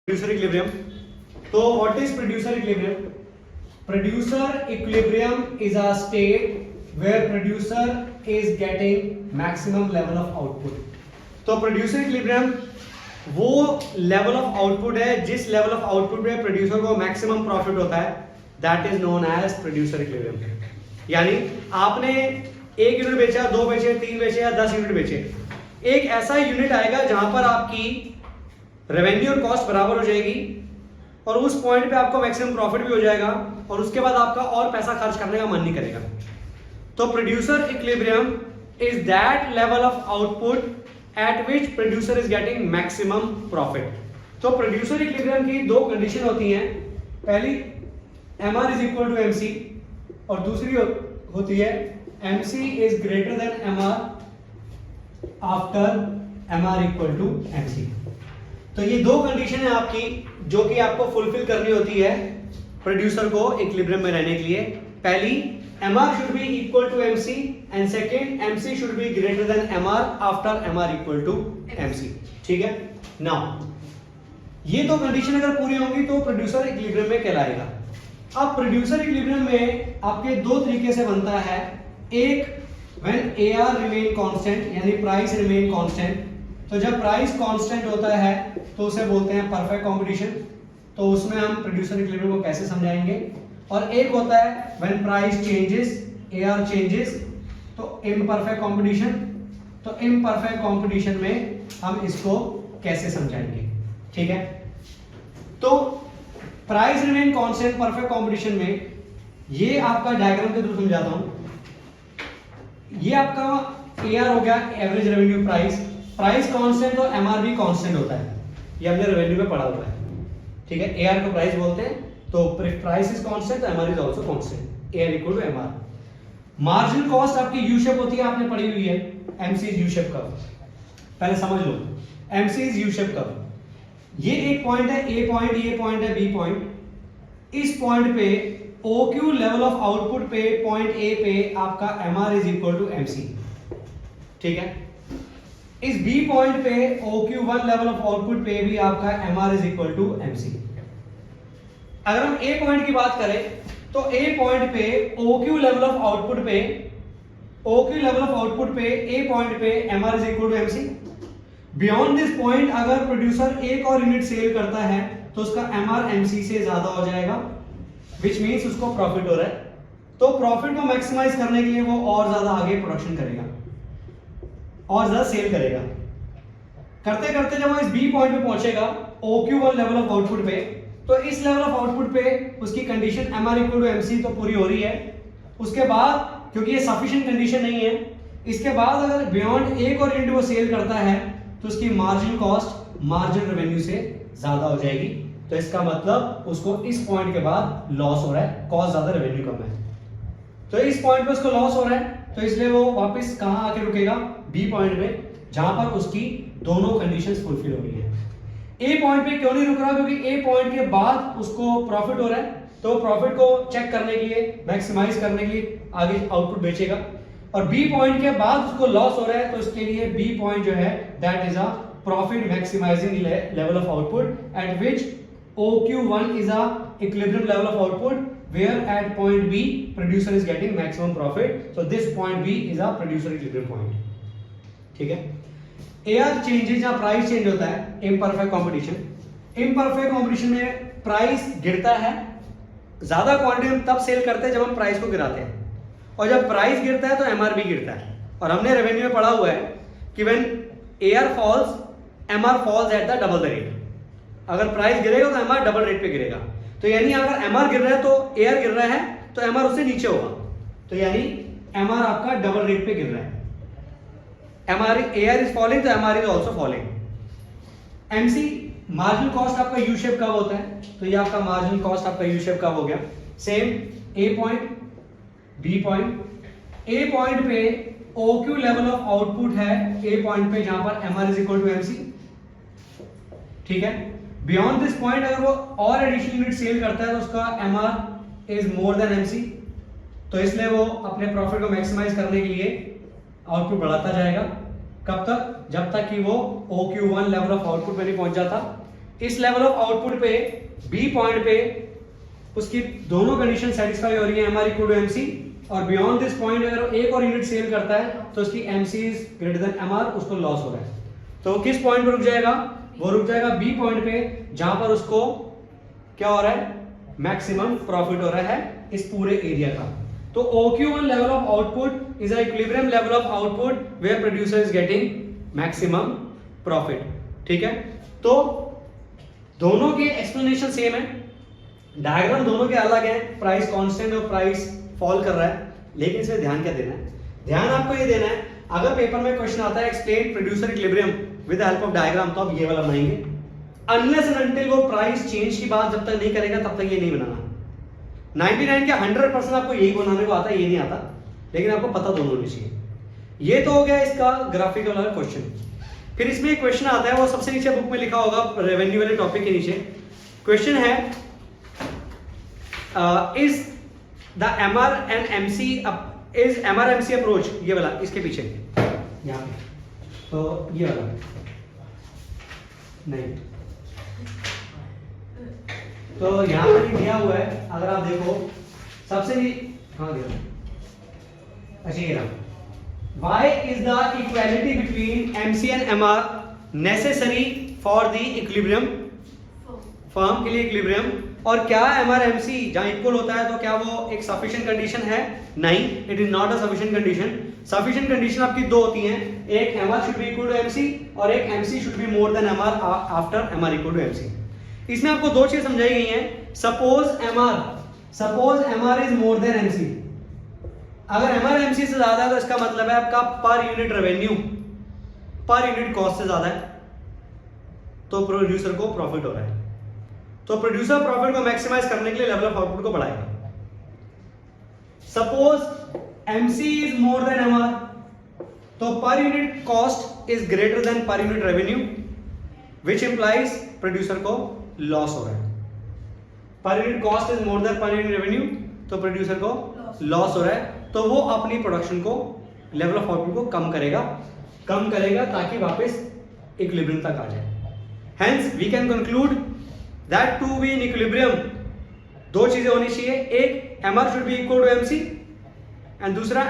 Producer equilibrium. So what is producer equilibrium? Producer equilibrium is a state where producer is getting maximum level of output. तो producer equilibrium वो level of output है जिस level of output पे producer को maximum profit होता है, that is known as producer equilibrium. यानी आपने 1 यूनिट बेचा, 2 बेचे, 3 बेचे या 10 यूनिट बेचे, एक ऐसा यूनिट आएगा जहां पर आपकी रेवेन्यू और कॉस्ट बराबर हो जाएगी और उस पॉइंट पे आपको मैक्सिमम प्रॉफिट भी हो जाएगा और उसके बाद आपका और पैसा खर्च करने का मन नहीं करेगा. तो producer equilibrium is that level of output at which producer is getting maximum profit. तो प्रोड्यूसर इक्विलिब्रियम की दो कंडीशन होती हैं. पहली MR is equal to MC और दूसरी होती है MC is greater than MR after MR equal to MC. तो ये दो कंडीशन है आपकी जो कि आपको फुलफिल करनी होती है प्रोड्यूसर को इक्विलिब्रियम में रहने के लिए. पहली MR should be equal to MC and second MC should be greater than MR after MR equal to MC. ठीक है. नाउ ये दो कंडीशन अगर पूरी होंगी तो प्रोड्यूसर इक्विलिब्रियम में कहलाएगा. अब प्रोड्यूसर इक्विलिब्रियम में आपके दो तरीके से बनता है. एक व्हेन AR रिमेन कांस्टेंट यानी प्राइस रिमेन कांस्टेंट. तो जब प्राइस कांस्टेंट होता है तो उसे बोलते हैं परफेक्ट कंपटीशन. तो उसमें हम प्रोड्यूसर इक्विलिब्रियम को कैसे समझाएंगे. और एक होता है when price changes AR changes तो इम्परफेक्ट कंपटीशन. तो इम्परफेक्ट कंपटीशन में हम इसको कैसे समझाएंगे. ठीक है. तो price remain constant perfect competition में ये आपका डायग्राम के थ्रू समझाता हूं. ये आपका AR हो गया average revenue price. Price constant तो MR भी कांस्टेंट होता है. ये हमने रेवेन्यू में पढ़ा हुआ है. ठीक है. AR को प्राइस बोलते हैं तो प्राइस इज कांस्टेंट तो MR is also constant. AR equal to MR. Marginal cost आपकी यू शेप होती है, आपने पढ़ी हुई है. MC is U shape curve. पहले समझ लो MC is U shape curve. ये एक पॉइंट है A पॉइंट, ये पॉइंट है B पॉइंट. इस पॉइंट पे OQ लेवल ऑफ आउटपुट पे पॉइंट A पे आपका MR is equal to MC. ठीक है. इस B पॉइंट पे OQ1 लेवल ऑफ आउटपुट पे भी आपका MR is equal to MC. अगर हम A पॉइंट की बात करें तो A पॉइंट पे OQ लेवल ऑफ आउटपुट पे A पॉइंट पे MR is equal to MC. Beyond this point अगर प्रोड्यूसर एक और यूनिट सेल करता है तो उसका MR MC से ज्यादा हो जाएगा, विच मीन्स उसको प्रॉफिट हो रहा है. तो प्रॉफिट को मैक्सिमाइज करने के लिए वो और ज्यादा आगे प्रोडक्शन करेगा और ज्यादा सेल करेगा. करते करते जब वो इस B पॉइंट पे पहुंचेगा OQ1 लेवल ऑफ आउटपुट पे, तो इस लेवल ऑफ आउटपुट पे उसकी condition MR equal to MC तो पूरी हो रही है. उसके बाद क्योंकि ये सफिशिएंट कंडीशन नहीं है, इसके बाद अगर बियॉन्ड एक और यूनिट वो सेल करता है तो उसकी मार्जिन कॉस्ट मार्जिन रेवेन्यू से ज्यादा हो जाएगी. तो इसका मतलब उसको इस पॉइंट के बाद लॉस हो रहा है, कॉस्ट ज्यादा रेवेन्यू कम है. तो इस पॉइंट पे उसको लॉस हो रहा है तो इसलिए वो वापस कहां आके रुकेगा, B पॉइंट पे, जहां पर उसकी दोनों कंडीशंस फुलफिल हो रही है. A पॉइंट पे क्यों नहीं रुक रहा, क्योंकि A पॉइंट के बाद उसको प्रॉफिट हो रहा है. तो प्रॉफिट को चेक करने के लिए, मैक्सिमाइज करने के लिए आगे आउटपुट बेचेगा. और B पॉइंट के बाद उसको लॉस हो रहा है तो इसके लिए B पॉइंट जो है that is a profit maximising level of output at which OQ1 is a equilibrium level of output where at point B producer is getting maximum profit. So this point B is a producer equilibrium point. ठीक है. AR changes या price change होता है imperfect competition. imperfect competition में price गिरता है. ज्यादा quantity हम तब सेल करते हैं जब हम प्राइस को गिराते हैं, और जब प्राइस गिरता है तो MR भी गिरता है. और हमने रेवेन्यू में पढ़ा हुआ है कि when AR falls MR falls at the double the rate. अगर प्राइस गिरेगा तो MR डबल रेट पे गिरेगा. तो यानी अगर MR गिर रहा है तो AR गिर रहा है तो MR उससे नीचे होगा. तो यानी MR आपका डबल रेट पे गिर रहा है. AR इज फॉलिंग तो MR is also falling. MC marginal cost आपका यू शेप कर्व होता है. तो ये आपका मार्जिनल कॉस्ट आपका यू शेप कर्व हो गया. Same A point, B point. A point पे OQ लेवल ऑफ आउटपुट है A पॉइंट पे जहां पर MR is equal to MC. ठीक है. बियॉन्ड दिस पॉइंट अगर वो और एडिशनल यूनिट सेल करता है तो उसका MR is more than MC. तो इसलिए वो अपने प्रॉफिट को मैक्सिमाइज करने के लिए आउटपुट बढ़ाता जाएगा. कब तक, जब तक कि वो OQ1 लेवल ऑफ आउटपुट पे नहीं पहुंच जाता. इस लेवल ऑफ आउटपुट पे बी पॉइंट पे उसकी दोनों कंडीशन सेटिस्फाई हो रही है, एमआर इक्वल टू एमसी, और बियॉन्ड दिस पॉइंट अगर एक और यूनिट सेल करता है तो उसकी MC is greater then MR, उसको लॉस हो रहा है। तो किस पॉइंट पे रुक जाएगा? वो रुक जाएगा बी पॉइंट पे, जहां पर उसको क्या हो रहा है? मैक्सिमम प्रॉफिट हो रहा है इस पूरे एरिया का। तो OQ1 level of output is a equilibrium level of output where producer is getting maximum profit. ठीक है, तो दोनों के एक्सप्लेनेशन सेम है, डायग्राम दोनों के अलग है, प्राइस कांस्टेंट और प्राइस फॉल कर रहा है, लेकिन इसमें ध्यान क्या देना है? ध्यान आपको ये देना है, अगर पेपर में क्वेश्चन आता है explain producer equilibrium with the help of diagram, तो आप ये वाला बनाएंगे। अनलेस एंड अनटिल वो प्राइस चेंज की बात जब तक नहीं करेगा तब तक ये नहीं बनाना। 99 के 100% आपको यही बनाने को आता है, ये नहीं आता, लेकिन आपको पता दोनों होनी चाहिए। ये तो हो गया इसका ग्राफिकल वाला क्वेश्चन। फिर इसमें एक क्वेश्चन आता है, वो सबसे नीचे बुक में लिखा होगा रेवेन्यू वाले टॉपिक के नीचे। क्वेश्चन है is the MR and MC is MR MC approach, ये वाला इसके पीछे यहाँ पे, तो ये वाला नहीं, तो यहां पर ही दिया हुआ है, अगर आप देखो सबसे कहां दिया? अच्छा ये रहा, why is the equality between MC and MR necessary for the equilibrium? Firm के लिए इक्विलिब्रियम। और क्या MR MC जहां इक्वल होता है तो क्या वो एक सफिशिएंट कंडीशन है? नहीं, it is not a sufficient condition. Sufficient condition आपकी दो होती हैं, एक MR should be equal to MC और एक MC should be more than MR after MR equal to MC। इसमें आपको दो चीज समझाई गई हैं। Suppose MR is more than MC, अगर MR MC से ज्यादा है तो इसका मतलब है आपका per unit revenue per unit cost से ज्यादा है, तो प्रोड्यूसर को प्रॉफिट हो रहा है। तो प्रोड्यूसर प्रॉफिट को मैक्सिमाइज करने के लिए लेवल ऑफ आउटपुट को बढ़ाएगा। Suppose MC is more than MR, तो per unit cost is greater then per unit revenue, which implies producer को लॉस हो रहा है। Per unit cost is more then per unit revenue, तो producer को loss हो रहा है, तो वो अपनी प्रोडक्शन को लेवल ऑफ आउटपुट को कम करेगा ताकि वापस इक्विलिब्रियम तक आ जाए। Hence we can conclude that to be in equilibrium दो चीजें होनी चाहिए, एक MR should be equal to MC and दूसरा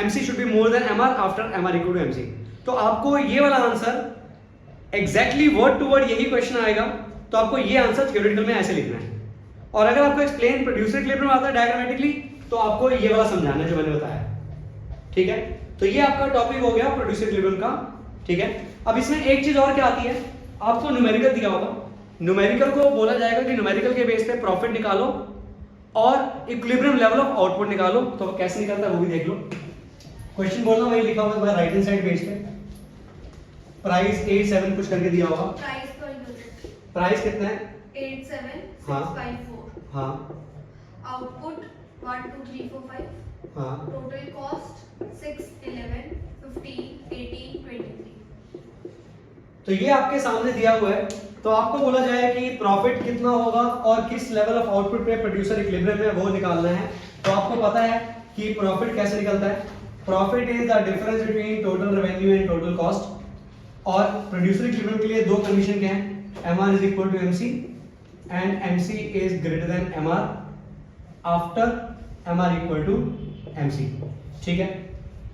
MC should be more than MR after MR equal to MC। तो आपको ये वाला answer exactly word to word यही क्वेश्चन आएगा, तो आपको ये आंसर थ्योरेटिकल में ऐसे लिखना है। और अगर आपको एक्सप्लेन प्रोड्यूसर इक्विलिब्रियम आता है डायग्रामेटिकली, तो आपको ये वाला समझाना है जो मैंने बताया। ठीक है, तो ये आपका टॉपिक हो गया प्रोड्यूसर इक्विलिब्रियम का। ठीक है, अब इसमें एक चीज और क्या आती है, आपको न्यूमेरिकल दिया होगा, न्यूमेरिकल को बोला जाएगा कि न्यूमेरिकल के बेस पे प्रॉफिट निकालो और इक्विलिब्रियम लेवल ऑफ आउटपुट निकालो। तो वो कैसे निकलता है वो भी देख लो। क्वेश्चन बोलना वही लिखा हुआ है राइट हैंड साइड पेज पे, प्राइस 87 कुछ करके दिया होगा। प्राइस कितना है? 87654। हाँ, आउटपुट 1 2 3 4 5। हाँ, टोटल कॉस्ट 6 11 15 18 23। तो ये आपके सामने दिया हुआ है। तो आपको बोला जाए कि प्रॉफिट कितना होगा और किस लेवल ऑफ आउटपुट पे प्रोड्यूसर इक्विलिब्रियम में वो निकालना है। तो आपको पता है कि प्रॉफिट कैसे निकलता है। Profit is the difference between total revenue and total cost. और प्रोड्यूसर इक्विलिब्रियम के लिए दो कंडीशन क्या है, MR is equal to MC and MC is greater than MR after MR equal to MC। ठीक है,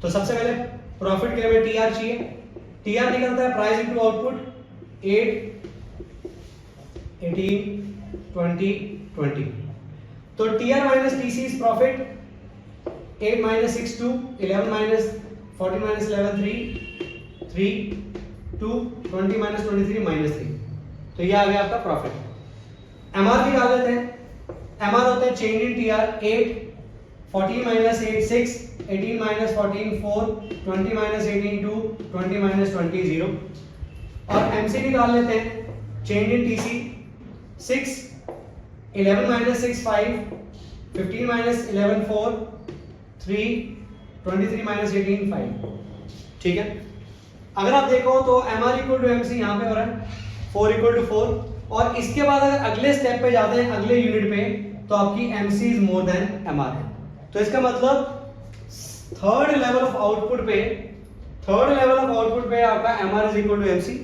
तो सबसे पहले प्रॉफिट के लिए हमें TR चाहिए। TR निकलता है प्राइस इनटू आउटपुट, 8 18 20 20। तो TR minus TC is profit, 8 minus 6 2, 11 minus 14 minus 11 3 3 2, 20 minus 23 minus 3। तो ये आ गया आपका प्रॉफिट। MR निकाल लेते हैं। MR होता है change in TR, 8 14 minus 8 6, 18 minus 14 4, 20 minus 18 2, 20 minus 20 0। और MC निकाल लेते हैं, change in TC 6 11 minus 6 5, 15 minus 11 4, 3 23 minus 18 5। ठीक है, अगर आप देखो तो MR इक्वल टू MC यहाँ पे हो रहा है 4 इक्वल टू 4। और इसके बाद अगर अगले स्टेप पे जाते हैं, अगले यूनिट पे, तो आपकी MC is more than MR है। तो इसका मतलब थर्ड लेवल ऑफ आउटपुट पे आपका MR is equal to MC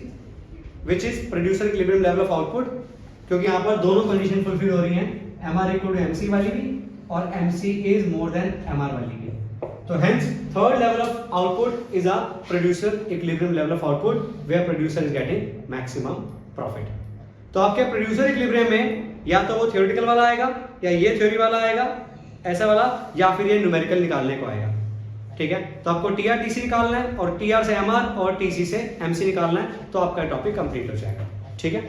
which is producer equilibrium level of output, क्योंकि यहाँ पर दोनों कंडीशन फुलफिल हो रही हैं, MR इक्वल टू MC वाली भी और MC is more than MR वाली भी। तो hence third level of output is a producer equilibrium level of output where producer is getting maximum profit. तो आपके प्रोड्यूसर इक्विलिब्रियम में या तो वो थ्योरेटिकल वाला आएगा, या ये थ्योरी वाला आएगा ऐसा वाला, या फिर ये न्यूमेरिकल निकालने को आएगा। ठीक है, तो आपको TR TC निकालना है और TR से MR और TC से MC निकालना है, तो आपका टॉपिक कंप्लीट हो जाएगा। ठीक है।